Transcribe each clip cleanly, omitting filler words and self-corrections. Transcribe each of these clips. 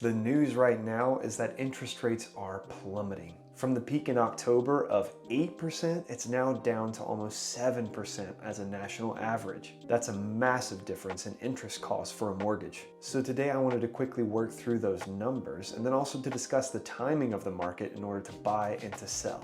The news right now is that interest rates are plummeting. From the peak in October of 8%, it's now down to almost 7% as a national average. That's a massive difference in interest costs for a mortgage. So today I wanted to quickly work through those numbers and then also to discuss the timing of the market in order to buy and to sell.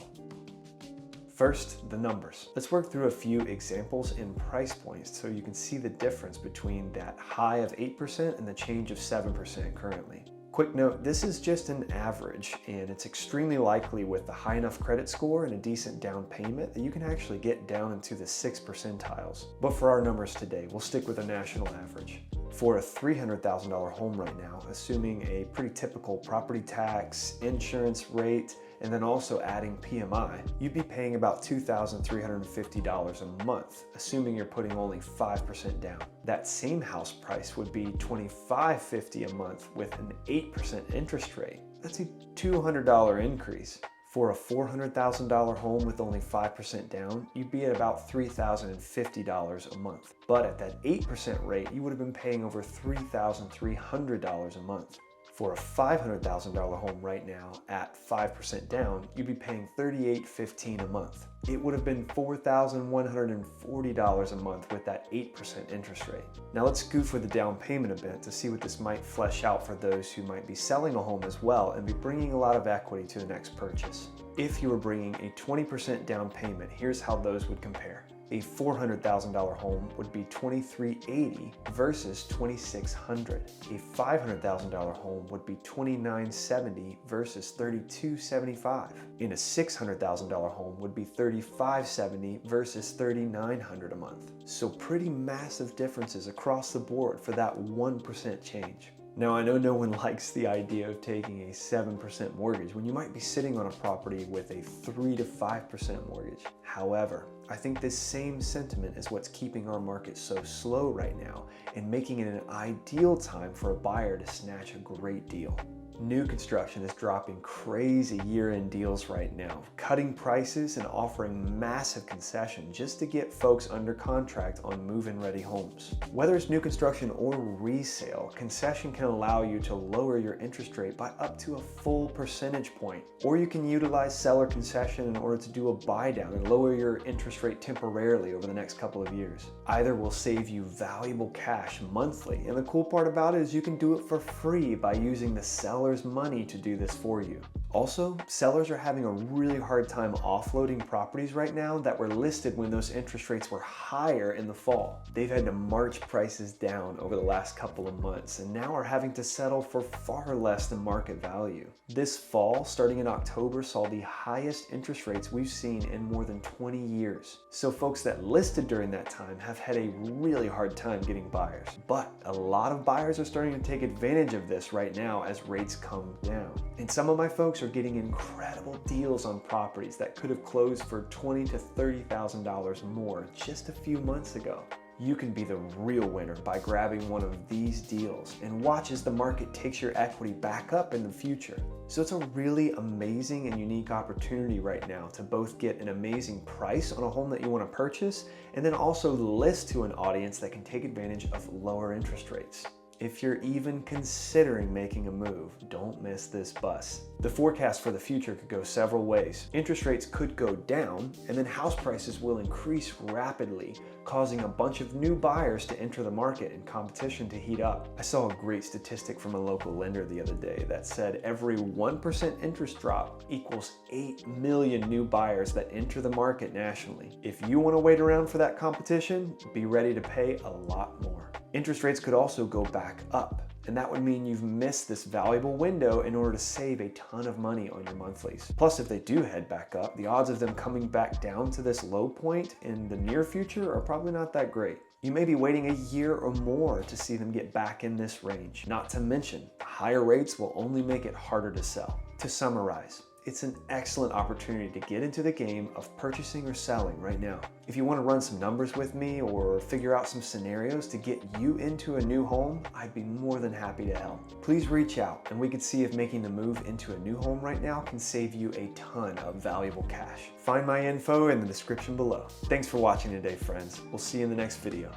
First, the numbers. Let's work through a few examples in price points so you can see the difference between that high of 8% and the change of 7% currently. Quick note, this is just an average, and it's extremely likely with a high enough credit score and a decent down payment that you can actually get down into the 6 percentiles. But for our numbers today, we'll stick with a national average. For a $300,000 home right now, assuming a pretty typical property tax, insurance rate, and then also adding PMI, you'd be paying about $2,350 a month, assuming you're putting only 5% down. That same house price would be $2,550 a month with an 8% interest rate. That's a $200 increase. For a $400,000 home with only 5% down, you'd be at about $3,050 a month. But at that 8% rate, you would have been paying over $3,300 a month. For a $500,000 home right now at 5% down, you'd be paying $3,815 a month. It would have been $4,140 a month with that 8% interest rate. Now let's goof with the down payment a bit to see what this might flesh out for those who might be selling a home as well and be bringing a lot of equity to the next purchase. If you were bringing a 20% down payment, here's how those would compare. A $400,000 home would be $2,380 versus $2,600. A $500,000 home would be $2,970 versus $3,275. And a $600,000 home would be $3,570 versus $3,900 a month. So pretty massive differences across the board for that 1% change. Now, I know no one likes the idea of taking a 7% mortgage when you might be sitting on a property with a 3 to 5% mortgage. However, I think this same sentiment is what's keeping our market so slow right now and making it an ideal time for a buyer to snatch a great deal. New construction is dropping crazy year-end deals right now, cutting prices and offering massive concessions just to get folks under contract on move-in ready homes. Whether it's new construction or resale, concession can allow you to lower your interest rate by up to a full percentage point. Or you can utilize seller concession in order to do a buy down and lower your interest rate temporarily over the next couple of years. Either will save you valuable cash monthly, and the cool part about it is you can do it for free by using the seller's money to do this for you. Also, sellers are having a really hard time offloading properties right now that were listed when those interest rates were higher in the fall. They've had to march prices down over the last couple of months and now are having to settle for far less than market value. This fall, starting in October, saw the highest interest rates we've seen in more than 20 years. So folks that listed during that time have had a really hard time getting buyers. But a lot of buyers are starting to take advantage of this right now as rates come down. And some of my folks are getting incredible deals on properties that could have closed for $20,000 to $30,000 more just a few months ago. You can be the real winner by grabbing one of these deals and watch as the market takes your equity back up in the future. So it's a really amazing and unique opportunity right now to both get an amazing price on a home that you want to purchase and then also list to an audience that can take advantage of lower interest rates. If you're even considering making a move, don't miss this bus. The forecast for the future could go several ways. Interest rates could go down, and then house prices will increase rapidly, causing a bunch of new buyers to enter the market and competition to heat up. I saw a great statistic from a local lender the other day that said every 1% interest drop equals 8 million new buyers that enter the market nationally. If you want to wait around for that competition, be ready to pay a lot more. Interest rates could also go back up, and that would mean you've missed this valuable window in order to save a ton of money on your monthlies. Plus, if they do head back up, the odds of them coming back down to this low point in the near future are probably not that great. You may be waiting a year or more to see them get back in this range. Not to mention, higher rates will only make it harder to sell. To summarize, it's an excellent opportunity to get into the game of purchasing or selling right now. If you want to run some numbers with me or figure out some scenarios to get you into a new home, I'd be more than happy to help. Please reach out and we can see if making the move into a new home right now can save you a ton of valuable cash. Find my info in the description below. Thanks for watching today, friends. We'll see you in the next video.